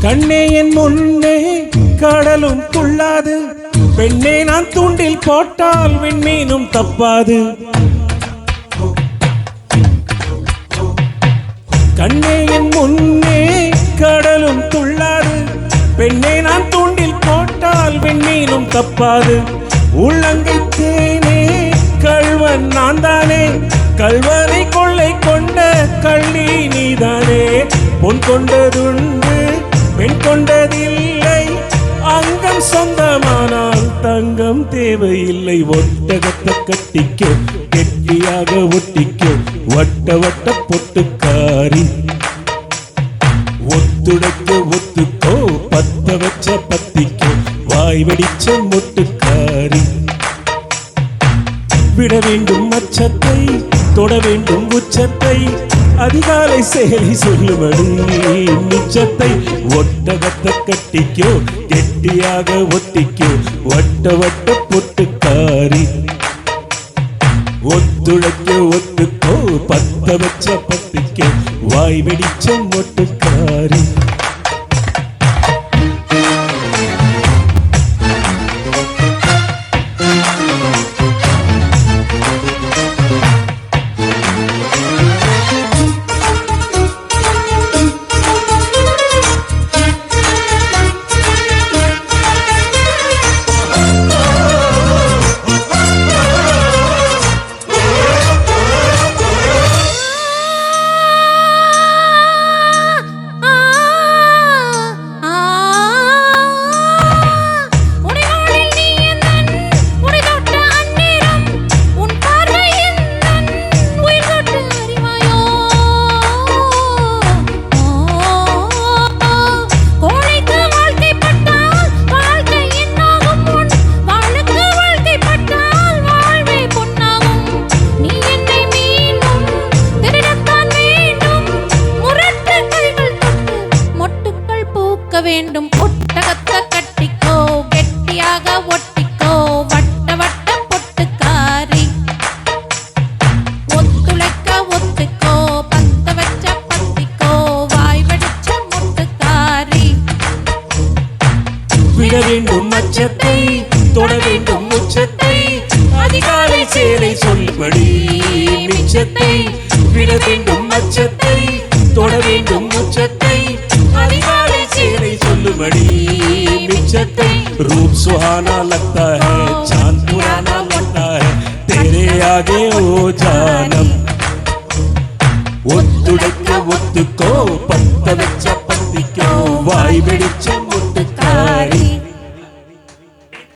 கண்ணே என் முன்னே கடலும் துள்ளாது, பெண்ணே நான் தூண்டில் போட்டால் விண்மீனும் தப்பாது. கண்ணே என் முன்னே கடலும் துள்ளாது, பெண்ணே நான் தூண்டில் போட்டால் விண்மீனும் தப்பாது. உள்ளங்கை தேனே கள்வன் நான் தானே, கள்வனை கொள்ளை கொண்ட கள்ளி நீதானே. பொன் கொண்டதுண்டு பெண் கொண்டதில்லை, அங்கம் சொந்தமானால் தங்கம் தேவையில்லை. ஒட்டகத்தை கட்டிக்கோ கெட்டியாக ஒட்டிக்கோ வட்ட வட்ட பொட்டுக்காரி. ஒத்துடைக்க ஒத்துக்கோ பத்த வச்ச பத்திக்கோ வாய் வெடிச்ச மொட்டுக்காரி. விட வேண்டும் அச்சத்தை தொட வேண்டும் உச்சத்தை, அதிகாலை சேலை சொல்லுமடி மிச்சத்தை. ஒட்டகத்தை கட்டிக்கோ கெட்டியாக ஒட்டிக்கோ வட்ட வட்ட பொட்டுக்காரி. ஒத்துழைக்க ஒத்துக்கோ பத்த வச்ச பத்திக்கோ வாய் வெடிச்ச மொட்டுக்காரி. வேண்டும் ஒட்டகத்தை கட்டிக்கோ கெட்டியாக ஒட்டிக்கோ வட்ட வட்ட பொட்டுக்காரி. ஒத்துழைக்க ஒத்துக்கோ பத்த வச்ச பத்திக்கோ வாய் வெடிச்ச மொட்டுக்காரி. விட வேண்டும் அச்சத்தை தொட வேண்டும் உச்சத்தை, அதிகாலை சேலை சொல்படி மிச்சத்தை. விட வேண்டும் அச்சத்தை தொட வேண்டும் உச்சத்தை, அதிகாலை சேலை சொல்லுबड़ी मिच्छते। रूप सुहाना लगता है चांद पुराना लगता है तेरे आगे ओ जानम। ஒத்துடைக்க ஒத்துக்கோ பத்த வச்ச பத்திக்கோ வாய் வெடிச்ச